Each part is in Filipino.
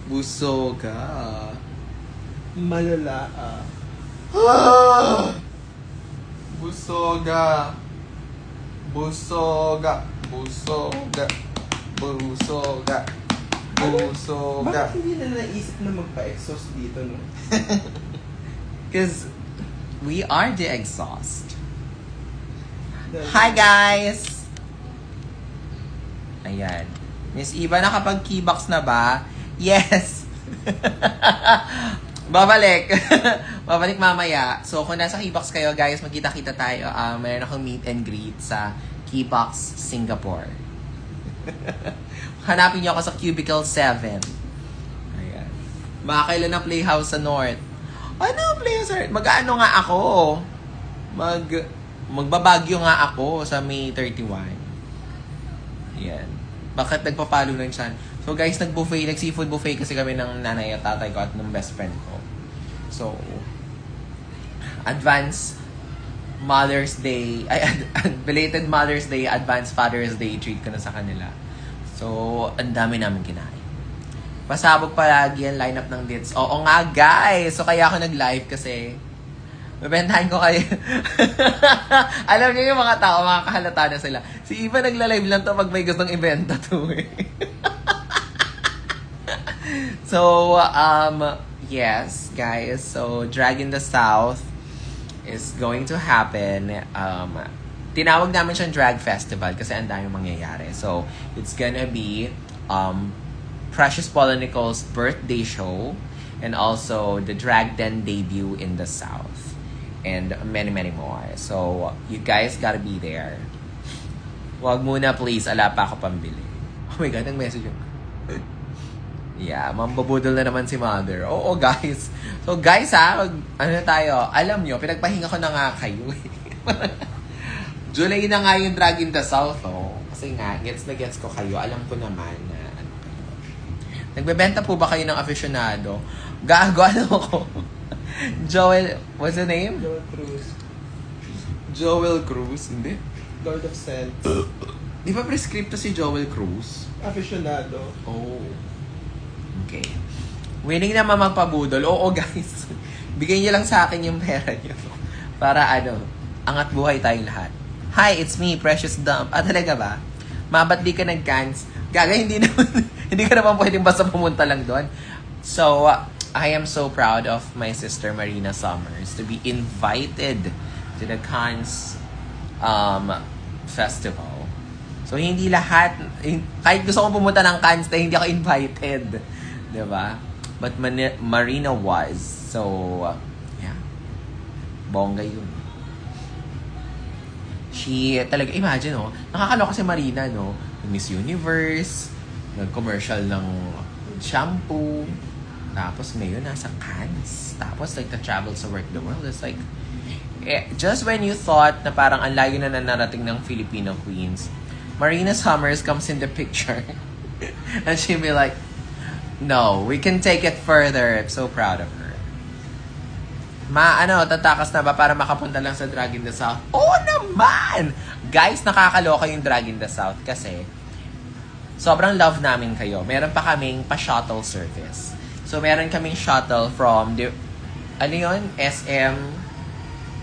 Busoga. Malala. Busoga. Busoga. Busoga. Busoga. Busoga. Bakit hindi na naisip na magpa-exhaust dito, no? Because we are the exhaust. Hi, guys! Ayan. Miss Eva, nakapag-keybox na ba? Yes! Babalik! Babalik mamaya. So, kung nasa keybox kayo, guys, magkita-kita tayo. Mayroon akong meet and greet sa Keybox Singapore. Hanapin niyo ako sa Cubicle 7. Ayan. Makakailan na Playhouse sa North. Ano Playhouse sa North? Mag-ano nga ako? Magbabagyo nga ako sa May 31. Ayan. Bakit nagpa-follow lang siya? So guys, nag-seafood buffet kasi kami ng nanay at tatay ko at ng best friend ko. So, advance Mother's Day, belated Mother's Day, advance Father's Day treat ko na sa kanila. So, ang dami namin kinain. Pasabog palagi ang lineup ng dates. Oo nga, guys! So, kaya ako nag-live kasi bebentahin ko kayo. Alam niyo yung mga tao, mga kahalata na sila. Si Eva nagla-live lang to pag may gustong ibenta to eh. So, yes, guys. So, Drag in the South is going to happen. Tinawag namin siyang Drag Festival kasi ang dami mangyayari. So, it's gonna be Precious Paula Nicole's birthday show and also the Drag Den debut in the South. And many, many more. So, you guys gotta be there. Wag muna, please. Ala pa ako pambili. Oh my God, ang message yun. Yeah, mambabudol na naman si Mother. Oo, guys. So, guys, ano tayo? Alam nyo, pinagpahinga ko na nga kayo. July na nga yung Drag in the South, oh. Kasi nga, gets na gets ko kayo. Alam ko naman na, ano kayo. Nagbebenta po ba kayo ng aficionado? Gago, ano ko? Joel, what's the name? Joel Cruz. Joel Cruz, hindi? Lord of Scents. Di ba prescripto si Joel Cruz? Aficionado. Oh. Okay. Willing naman magpabudol. Oo, guys. Bigay niyo lang sa akin yung pera niyo. Para angat buhay tayong lahat. Hi, it's me, Precious Dump. Talaga ba? Ba't di ka nag-cans? Gaga, hindi ka naman pwedeng basta pumunta lang doon. So, I am so proud of my sister Marina Summers to be invited to the Cannes Festival. So, hindi lahat, kahit gusto kong pumunta ng Cannes na hindi ako invited. Diba? But Marina was. So, yeah. Bongga yun. She, talaga, imagine, nakakaloka si Marina, Miss Universe, nag-commercial ng shampoo, tapos ngayon, nasa Cannes. Tapos, like, the travel sa work the world. It's like, just when you thought na parang ang layo na narating ng Filipino queens, Marina Summers comes in the picture. And she'll be like, no, we can take it further. I'm so proud of her. Tatakas na ba para makapunta lang sa Drag in the South? Oo naman! Guys, nakakaloka yung Drag in the South kasi sobrang love namin kayo. Meron pa kaming pa-shuttle service. So, meron kaming shuttle from SM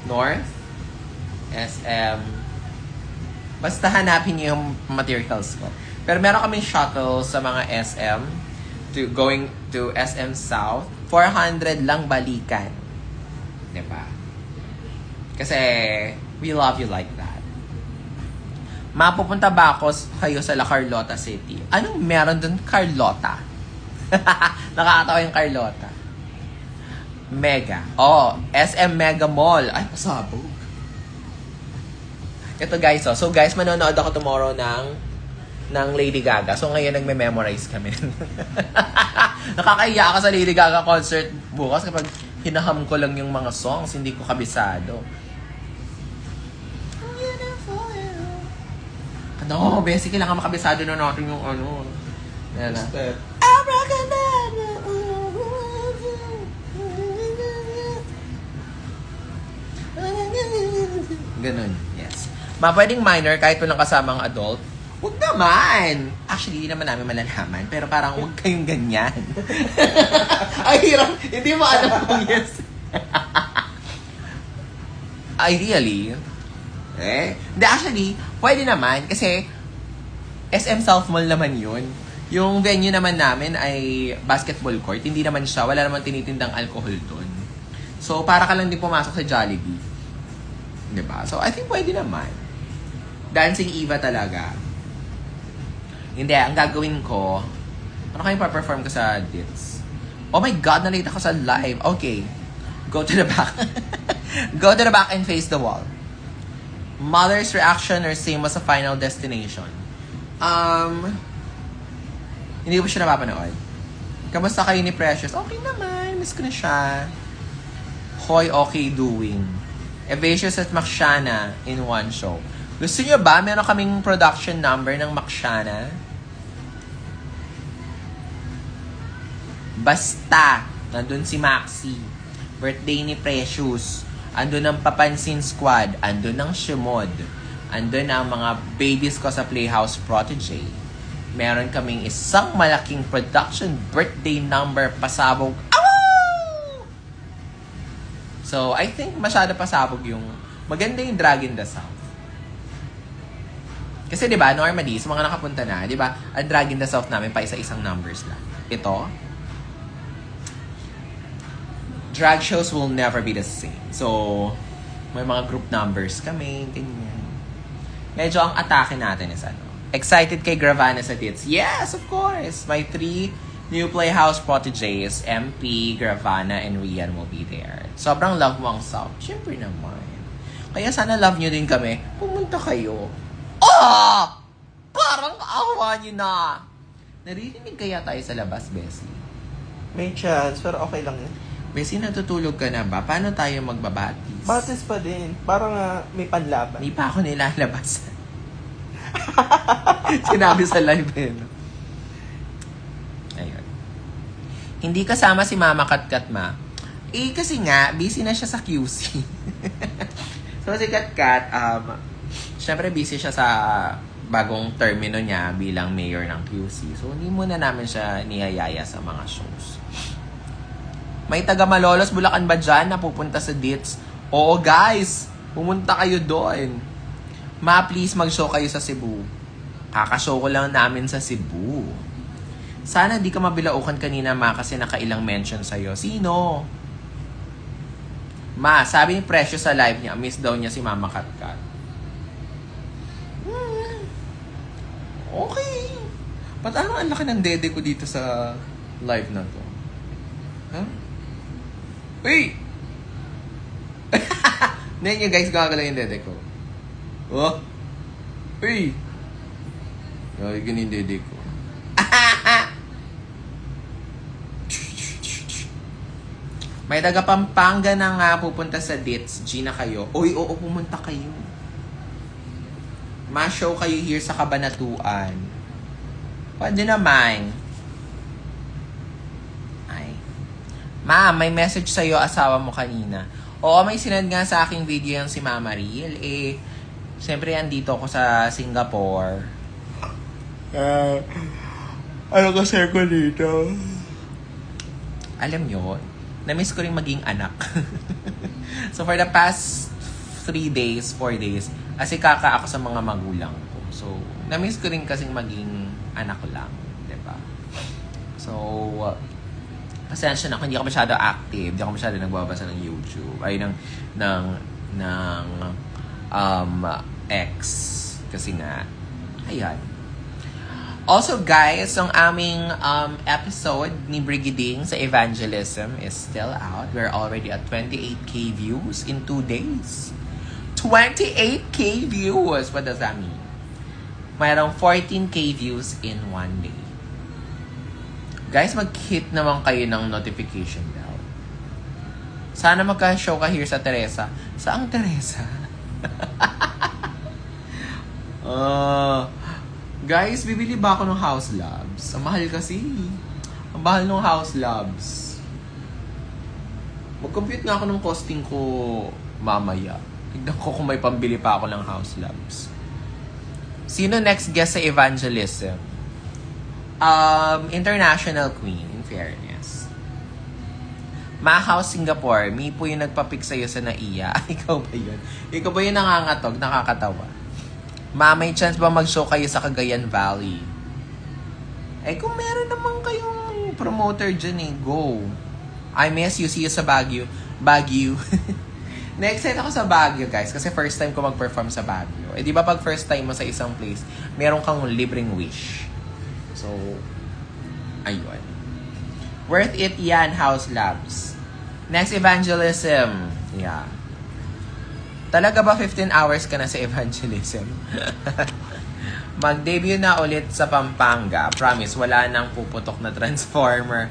North? SM... Basta hanapin niyo yung materials ko. Pero meron kaming shuttle sa mga SM going to SM South. 400 lang balikan. Diba? Kasi we love you like that. Mapupunta ba kayo sa La Carlota City? Anong meron dun, Carlota? Nakakatawa yung Carlota. Mega. SM Mega Mall. Ay, pasabog. Ito guys, So guys, manonood ako tomorrow ng Lady Gaga. So ngayon nagme-memorize kami. Nakakaiya ako sa Lady Gaga concert bukas kapag hinaham ko lang yung mga songs, hindi ko kabisado. Basic kailangan makabisado na natin yung Step. Ganun, yes. Pwedeng minor kahit walang kasamang adult. Huwag naman! Actually, hindi naman namin malalaman. Pero parang huwag kayong ganyan. Ay, hirap. Hindi mo alam kung yes. Ideally, hindi, actually, pwede naman. Kasi, SM South Mall naman yun. Yung venue naman namin ay basketball court. Hindi naman siya. Wala naman tinitindang alcohol doon. So, para ka lang din pumasok sa Jollibee. Diba? So, I think pwede naman. Dancing Eva talaga. Hindi, ang gagawin ko, ano kayo pa-perform ko sa Dits? Oh my God, nalate ako sa live. Okay. Go to the back. Go to the back and face the wall. Mother's reaction or same as a Final Destination? Hindi ko siya napapanood. Kamusta kayo ni Precious? Okay naman. Miss ko na siya. Hoy, okay doing. Evasious at Makshana in one show. Gusto niyo ba? Meron kaming production number ng Makshana. Basta, nandun si Maxi. Birthday ni Precious. Andun ang Papansin Squad. Andun ang Shimod. Andun ang mga babies ko sa Playhouse Protégé. Meron kaming isang malaking production birthday number pasabog. Ow! So, I think masyado pasabog yung maganda yung Drag in the South. Kasi 'di ba, normally sa mga nakapunta na, 'di ba, ang Drag in the South namin pa isa-isang numbers lang. Ito, drag shows will never be the same. So, may mga group numbers kami, ganyan. Medyo ang atake natin is ano. Excited kay Gravana sa Dits? Yes, of course! My 3 new Playhouse Protégés, MP, Gravana, and Rian will be there. Sobrang love mo ang South. Siyempre naman. Kaya sana love nyo din kami. Pumunta kayo. Oh! Parang awa nyo na. Naririnig kaya tayo sa labas, Bessie? May chance, pero okay lang yun. Bessie, natutulog ka na ba? Paano tayo magbabatis? Batis pa din. Parang may panlaban. Hindi pa ako nilalabas. Sinabi sa live eh. No? Ayun. Hindi kasama si Mama Katkat, ma. Eh, kasi nga, busy na siya sa QC. So, si Katkat, syempre busy siya sa bagong termino niya bilang mayor ng QC. So, hindi muna namin siya niyayaya sa mga shows. May taga Malolos, Bulacan ba dyan na pupunta sa Dits? Oo, guys! Pumunta kayo doon. Ma, please mag-show kayo sa Cebu. Kakashow ko lang namin sa Cebu. Sana di ka mabilaukan kanina, ma, kasi nakailang mention sa'yo. Sino? Ma, sabi ni Precious sa live niya, miss daw niya si Mama Katkat. Okay. Ba't ano ang laki ng dede ko dito sa live na to? Huh? Uy! Ngayon nyo guys, gagalaw yung dede ko. Oh! Uy! Ganyan yung dede ko. May taga Pampanga na nga pupunta sa Dits. Gina kayo. Uy, oo, pumunta kayo. Ma-show kayo here sa Kabanatuan. Pwede naman. Ay. Ma, may message sa'yo asawa mo kanina. Oo, may sinend nga sa aking video yung si Mama Riel. Eh, siyempre andito ako sa Singapore. Ano ka share ko dito? Alam nyo, na-miss ko rin maging anak. So, for the past 3 days, 4 days, kasi kaka ako sa mga magulang ko. So, na-miss ko rin kasing maging anak lang. Diba? So, pasensya na, hindi ako masyado active, hindi ako masyado nagbabasa ng YouTube, ay ng X. Kasi nga, ayan. Also guys, ang aming episode ni Brigading sa Evangelism is still out. We're already at 28k views in 2 days. 28k views! What does that mean? Mayroong 14k views in 1 day. Guys, mag-hit naman kayo ng notification bell. Sana magka-show ka here sa Teresa. Saang Teresa? Guys, bibili ba ako ng House Labs? Ang mahal kasi. Ang mahal ng House Labs. Mag-compute nga ako ng costing ko mamaya. Tignan ko kung may pambili pa ako ng House Labs. Sino next guest sa evangelism? International queen, in fairness. Macau, Singapore. Mi po yung nagpapick sa'yo sa naiya. Ikaw ba yun? Ikaw ba yung nangangatog, nakakatawa? May chance ba mag-show kayo sa Cagayan Valley? Kung meron naman kayong promoter dyan go. I miss you. See you sa Baguio. Baguio. Na-excite ako sa Baguio, guys. Kasi first time ko mag-perform sa Baguio. Di ba pag first time mo sa isang place, meron kang libreng wish. So, ayun. Worth it yan, House Labs. Next evangelism. Yeah. Talaga ba 15 hours ka na sa evangelism? Mag-debut na ulit sa Pampanga. Promise, wala nang puputok na transformer.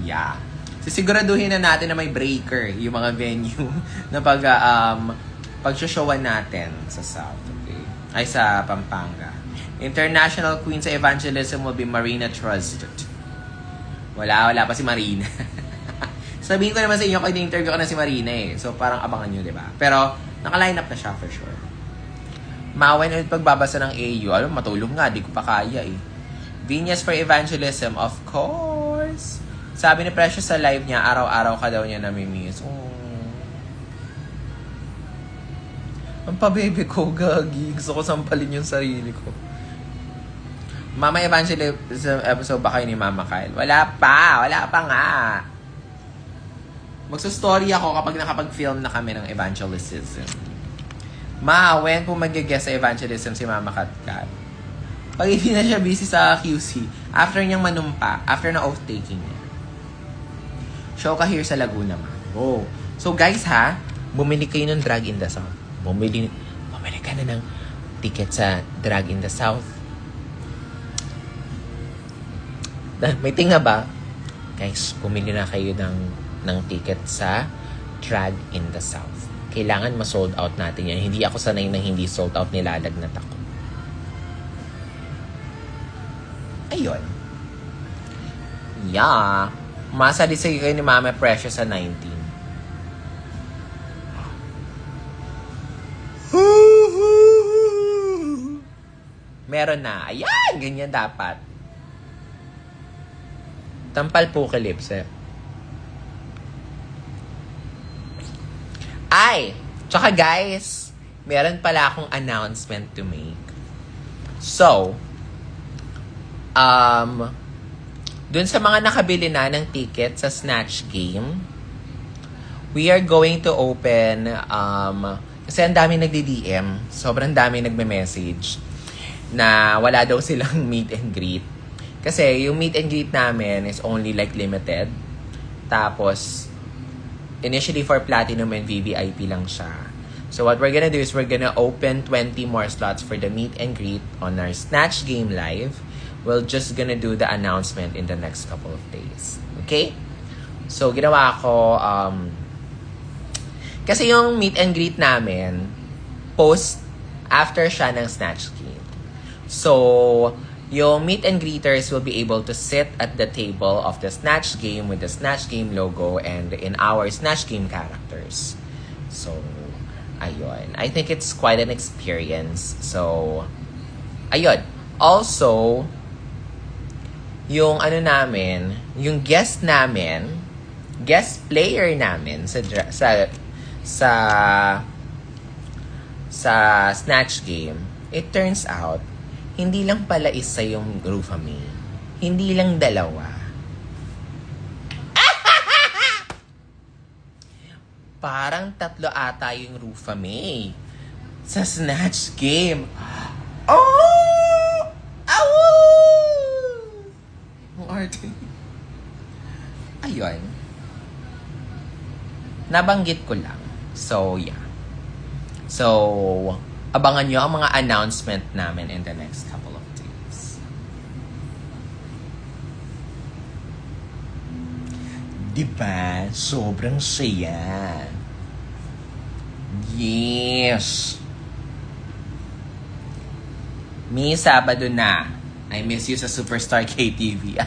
Yeah. Sisiguraduhin na natin na may breaker yung mga venue na pag-shoshowan natin sa South. Okay? Ay, sa Pampanga. International queen sa evangelism will be Marina Trusted. Wala pa si Marina. Sabihin ko naman sa inyo, kaya interview ko na si Marina So, parang abangan nyo, di ba? Pero, naka-line up na siya for sure. Mawan ulit pagbabasa ng AU. Alam, matulog nga. Di ko pa kaya Vinyas for evangelism, of course. Sabi ni Precious sa live niya, araw-araw ka daw niya namimiss. Ang pabebe ko, gagi. Gusto ko sampalin yung sarili ko. Mama Evangelism episode ba kayo ni Mama Kyle? Wala pa nga. Magsa-story ako kapag nakapag-film na kami ng evangelism. When po mag-guest sa evangelism si Mama Katkat? Pag hindi na siya busy sa QC, after niyang manumpa, after na oath-taking niya. Show ka here sa Laguna, ma. So guys bumili kayo ng Drag in the South. Bumili ka na ng ticket sa Drag in the South. May tinga ba? Guys, bumili na kayo ng ticket sa Drag in the South. Kailangan ma-sold out natin yan. Hindi ako sanay na hindi sold out, nilalagnat ako. Ayun. Yeah. Masalisig kayo ni Mama Precious sa 19. Meron na. Ayan! Ganyan dapat. Tampal po ka lips Tsaka guys, meron pala akong announcement to make. So, dun sa mga nakabili na ng ticket sa Snatch Game, we are going to open, kasi ang dami nagdi-DM, sobrang dami nagme-message, na wala daw silang meet and greet. Kasi yung meet and greet namin is only like limited. Tapos, initially for Platinum and VVIP lang siya. So what we're gonna do is we're gonna open 20 more slots for the meet and greet on our Snatch Game Live. We're just gonna do the announcement in the next couple of days. Okay? So, ginawa ko, kasi yung meet and greet namin, post after siya ng Snatch Game. So, yung meet and greeters will be able to sit at the table of the Snatch Game with the Snatch Game logo and in our Snatch Game characters. So, ayun. I think it's quite an experience. So, ayun. Also, yung yung guest player namin sa Snatch Game, it turns out, hindi lang pala isa yung Rufame. Hindi lang dalawa. Parang 3 ata yung Rufame sa Snatch Game. Oh! Ang arte. Ayun. Nabanggit ko lang. So, yeah. So, abangan nyo ang mga announcement namin in the next couple of days. Diba? Sobrang saya. Yes. Sabado na. I miss you sa Superstar KTV.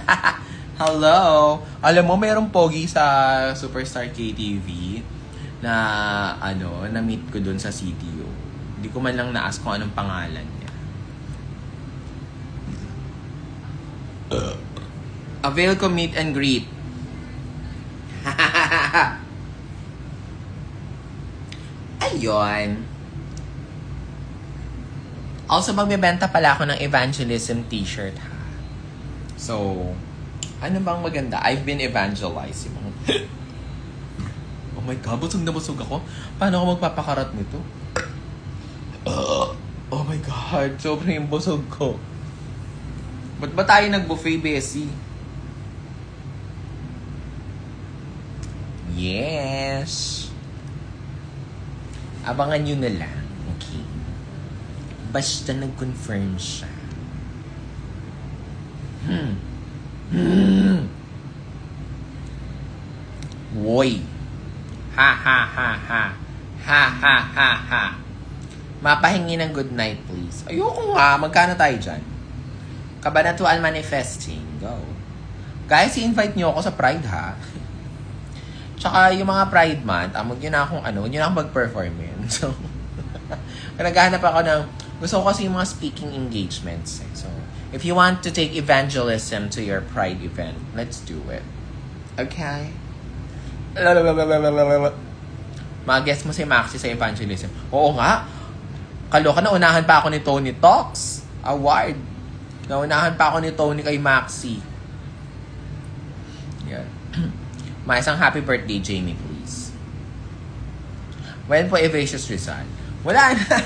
Hello. Alam mo, mayroong pogi sa Superstar KTV na na-meet ko dun sa CTO. Hindi ko man lang na-ask kung anong pangalan niya. Avail ko meet and greet. Ayun. Also, magbebenta pala ako ng evangelism t-shirt, ha? So, ano bang maganda? I've been evangelizing. Oh my God, busog na busog ako. Paano ako magpapakarat nito? Oh my God, sobrang yung busog ko. Ba't ba tayo nag-buffet, Bessie? Yes. Abangan nyo na lang. Okay. Basta nag-confirm siya. Woy. Ha ha ha ha. Ha ha ha ha. Mapahingi ng good night, please. Ayoko nga. Magkano tayo dyan? Kabanatuan Manifesting. Go. Guys, i-invite nyo ako sa Pride, ha? Tsaka yung mga Pride Month, huwag nyo na akong mag-perform yun. So, naghahanap ako ng, gusto ko kasi yung mga speaking engagements. So, if you want to take evangelism to your Pride event, let's do it. Okay? Mag-guess mo si Maxi sa evangelism. Oo nga. Kaloka, naunahan pa ako ni Tony Talks Award. Naunahan pa ako ni Tony kay Maxi. Yan. Isang happy birthday, Jamie, please. When po Evacious Rizal? Wala na.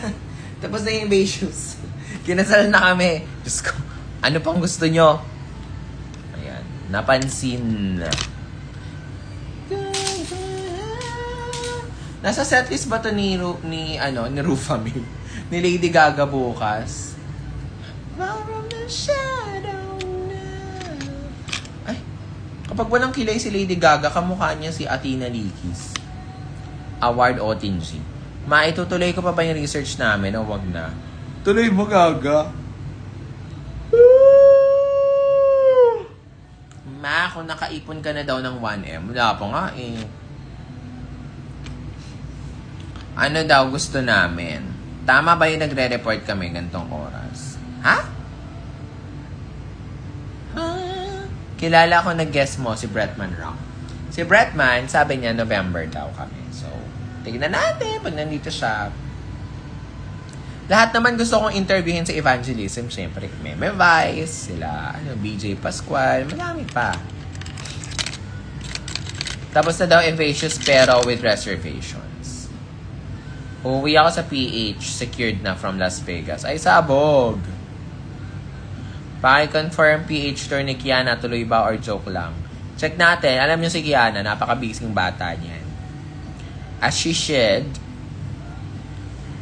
Tapos na yung Evacious. Kinasal na kami. Diyos ko, ano pang gusto nyo? Ayan. Napansin. Nasa setlist ba ito ni Rufa May? Ni Lady Gaga bukas? From the shadow now. Ay, kapag walang kilay si Lady Gaga, kamukha niya si Athena Likis. Award Otinji. Maitutuloy ko pa ba yung research namin o wag na? Tuloy mo, Gaga. Ma, kung nakaipon ka na daw ng 1M, wala pa nga eh. Ano daw gusto namin? Tama ba yung nagre-report kami gantong oras? Ha? Kilala ko nag-guess mo si Bretman Rock. Si Bretman, sabi niya November daw kami. So, tignan natin pag nandito siya. Lahat naman gusto kong interviewin sa evangelism. Siyempre, Meme Vice, sila, BJ Pascual, marami pa. Tapos na daw Evacious pero with reservations. Uuwi ako sa PH, secured na from Las Vegas. Ay, sabog! Paki-confirm PH tour ni Kiana, tuloy ba or joke lang? Check natin. Alam niyo si Kiana, napaka-bising bata niyan. As she should.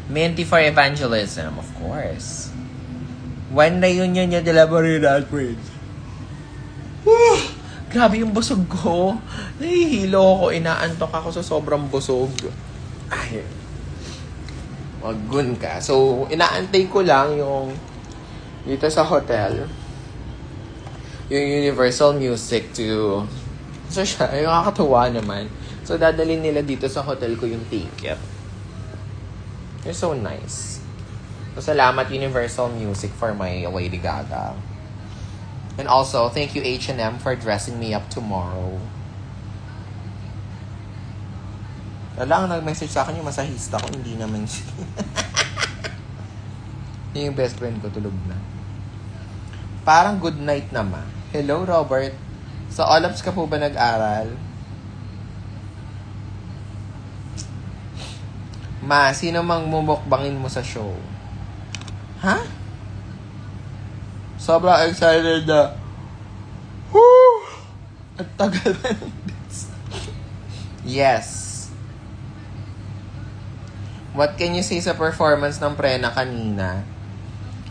Minty for evangelism, of course. When reunion niya de la Barrera at Prince. Grabe yung busog ko. Nahihilo ako, inaantok ako sa sobrang busog. Ay, magun ka. So, inaantay ko lang yung dito sa hotel. Yung Universal Music to... So, siya, yung nakakatuwa naman. So, dadalhin nila dito sa hotel ko yung ticket. They're so nice. So, salamat Universal Music for my Lady Gaga. And also, thank you H&M for dressing me up tomorrow. Wala, nag-message sa akin yung masahista ko, hindi naman siya. Yung best friend ko, tulog na. Parang good night naman. Hello, Robert. Sa Olaps ka po ba nag-aral? Ma, sino mang mumukbangin mo sa show? Ha? Sobrang excited na. Woo! At tagal na ng this. Yes. What can you say sa performance ng Prena kanina?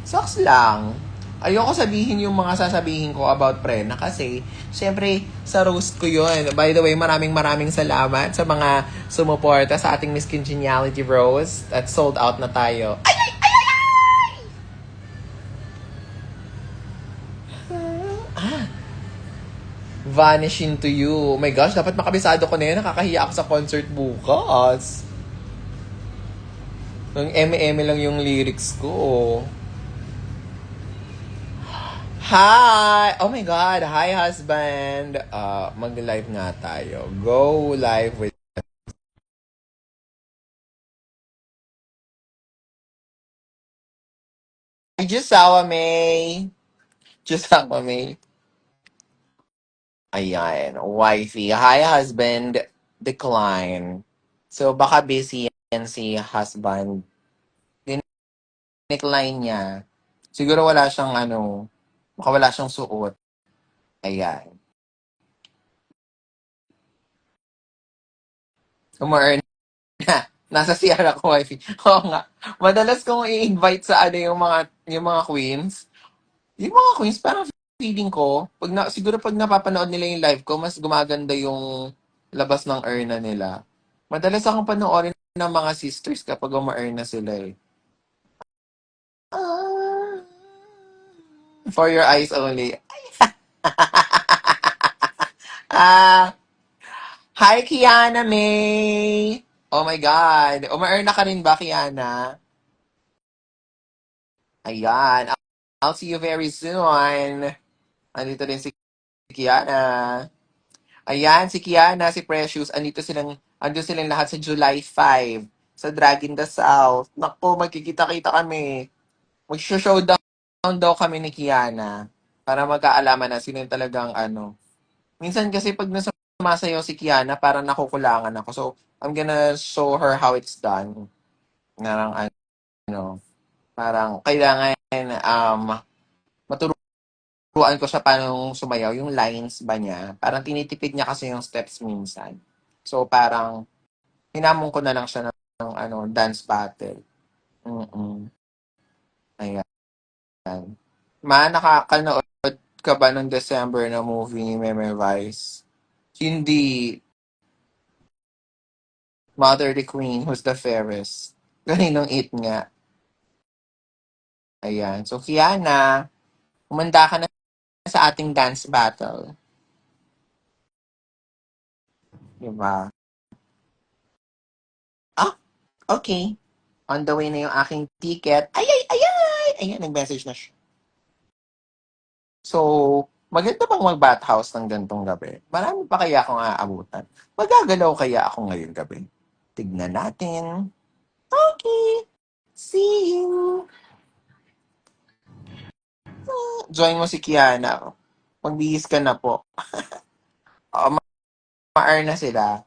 Sucks lang. Ayoko sabihin yung mga sasabihin ko about Prena kasi syempre sa roast ko yun. By the way, maraming salamat sa mga sumuporta sa ating Miss Congeniality roast at sold out na tayo. Ay! Vanish into you. Oh my gosh, dapat makabisado ko na yun. Nakakahiya ako sa concert bukas. Ang eme-eme lang yung lyrics ko. Hi! Oh my God! Hi, husband! Mag-live nga tayo. Go live with... Hi, Jusawa May! Jusawa May. Ayan. Wifey. Hi, husband. Decline. So, baka busy yan si husband. Decline niya. Siguro wala siyang baka wala siyang suot. Ayan. Umu-earn na. Nasa CR ako, wifey. Oo nga. Madalas kong i-invite sa yung mga queens. Yung mga queens, parang feeling ko, siguro pag napapanood nila yung live ko, mas gumaganda yung labas ng urna nila. Madalas akong panoorin ng mga sisters kapag uma-earn na sila eh. Ah, for your eyes only. Ah, hi Kiana May! Oh my God. Uma-earn na ka rin ba, Kiana? Ayan. I'll see you very soon. Andito din si Kiana. Ayan, si Kiana, si Precious, andito silang lahat sa July 5 sa Drag in the South. Naku, magkikita-kita kami. Mag-showdown daw kami ni Kiana para magkaalaman na sino yung talagang ano. Minsan kasi pag sumasayaw si Kiana, parang nakukulangan ako. So, I'm gonna show her how it's done. Narang ano, parang kailangan maturuan ko siya paano sumayaw, yung lines ba niya. Parang tinitipid niya kasi yung steps minsan. So, parang hinamon ko na lang siya ng dance battle. Mm. Ayan. Nakakanood ka ba ng December na movie ni Meme Vice? Hindi Mother the Queen, Who's the Fairest. Ganinong it nga. Ayan. So, Kiana, umanda ka na sa ating dance battle. Diba? Ah, okay. On the way na yung aking ticket. Ay, ay, ay, ay! Ayan, nag-message na siya. So, maganda bang mag-bathhouse ng gantong gabi? Marami pa kaya akong aabutan? Magagalaw kaya ako ngayong gabi? Tignan natin. Okay. See you. Join mo si Kiana. Magbihis ka na po. Ma-earn na sila.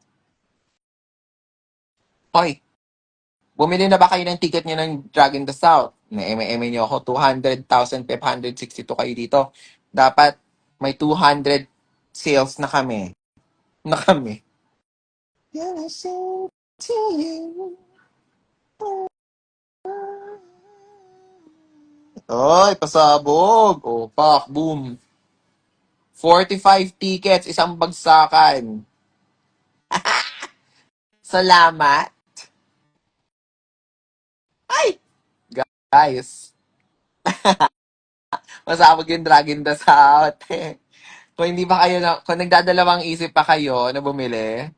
Hoy, bumili na ba kayo ng ticket niyo ng Drag in the South? Na-eme niyo ako, 200,562 kayo dito. Dapat may 200 sales na kami. Na kami. Gonna sing to you. Ay, pasabog. O, pak, boom. 45 tickets, isang bagsakan. Salamat. Ay, guys. Masabog yung Dragon the South. Kung hindi pa kayo kung nagdadalawang isip pa kayo na bumili,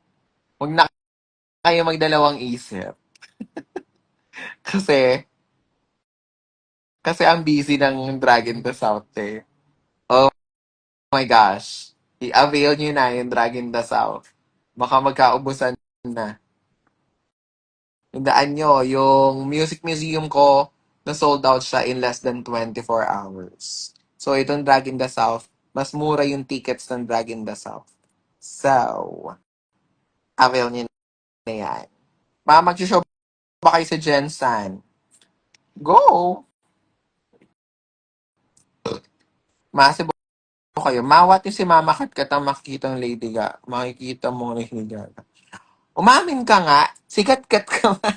huwag na kayo magdalawang isip. Kasi, kasi ang busy ng Dragon the South eh. Oh my gosh. I-avail nyo na yung Dragon the South. Baka magkaubusan na. Tandaan nyo, yung Music Museum ko, na sold out siya in less than 24 hours. So, itong Drag in the South, mas mura yung tickets ng Drag in the South. So, avail nyo na yan. Mag-show ba kayo sa Jensen? Go! Massive kayo. Mawat yung si Mama Katkat ang makikita ng Lady Gaga. Makikita mo ng Lady Gaga. Umamin ka nga, sikat-kat ka ba?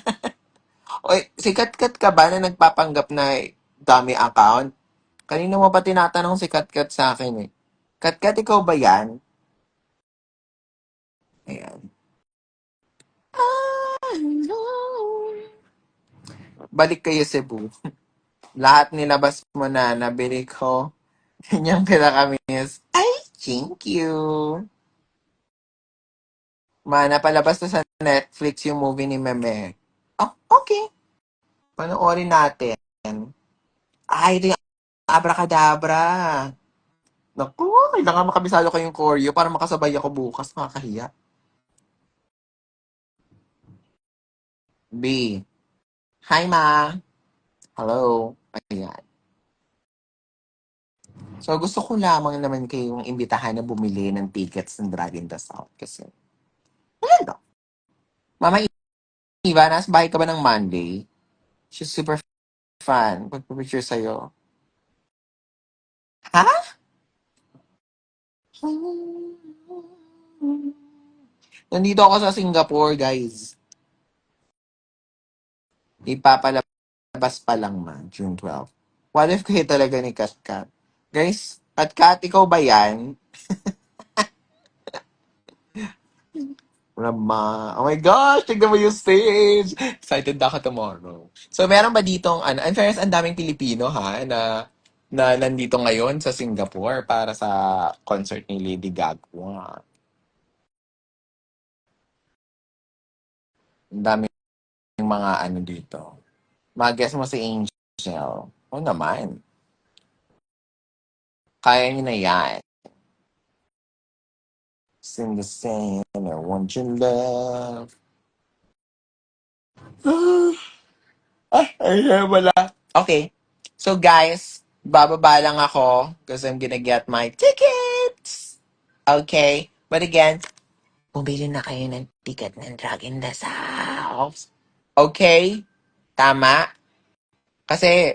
Oy, sikat-kat ka ba na nagpapanggap na dummy account? Kanina mo pa tinatanong si Katkat sa akin eh. Katkat, ikaw ba yan? Ayan. Balik kayo Cebu. Lahat nilabas mo na, nabili ko. Yung pinakamis. Ay, thank you. Napalabas na sa Netflix yung movie ni Meme. Oh, okay. Panoorin natin. Ay, ito yung Abracadabra. Naku, kailangan makabisado kayong choreo para makasabay ako bukas. Nakakahiya. B. Hi, Ma. Hello. Ayan. So, gusto ko lamang naman kayong imbitahan na bumili ng tickets ng Drag in the South. Kasi, ano? Mama Eva, nasa bahay ka ba ng Monday? She's super fan. Pagpapicture sa'yo. Ha? Nandito ako sa Singapore, guys. Ipapalabas pa lang man, June 12. What if kayo talaga ni Katkat? Guys, Katkat, ikaw ba yan? Rama. Oh my gosh, tignan mo yung stage. Excited na ako tomorrow. So, meron ba ditong, ano, in fairness, ang daming Pilipino ha, na nandito ngayon sa Singapore para sa concert ni Lady Gaga. Ang daming mga ano dito. Mag-guess mo si Angel. Oo naman. Kaya niyo na yan. Sing the same, I want your love. Ay, wala. Okay. So guys, bababa lang ako because I'm gonna get my tickets. Okay. But again, bumili na kayo ng ticket ng Drag in the South. Okay? Tama? Kasi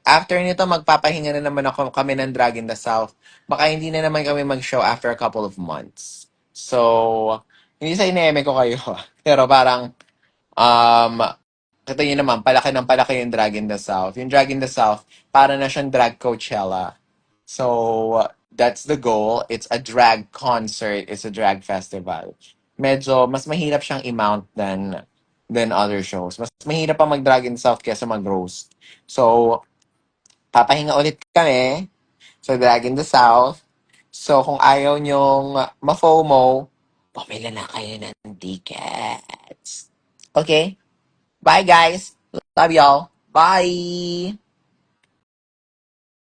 after nito, magpapahinga na naman ako kami ng Drag in the South. Baka hindi na naman kami mag-show after a couple of months. So, hindi sa ineme ko kayo. Pero parang, um, kita nyo naman, palaki ng palaki yung Drag in the South. Yung Drag in the South, para na siyang drag Coachella. So, that's the goal. It's a drag concert. It's a drag festival. Medyo, mas mahirap siyang i-mount than other shows. Mas mahirap pa mag-drag in the South kesa mag-roast. So, papahinga ulit kami sa Drag in the South. So, kung ayaw nyong ma-FOMO, pumila na kayo ng tickets. Okay? Bye, guys. Love y'all. Bye!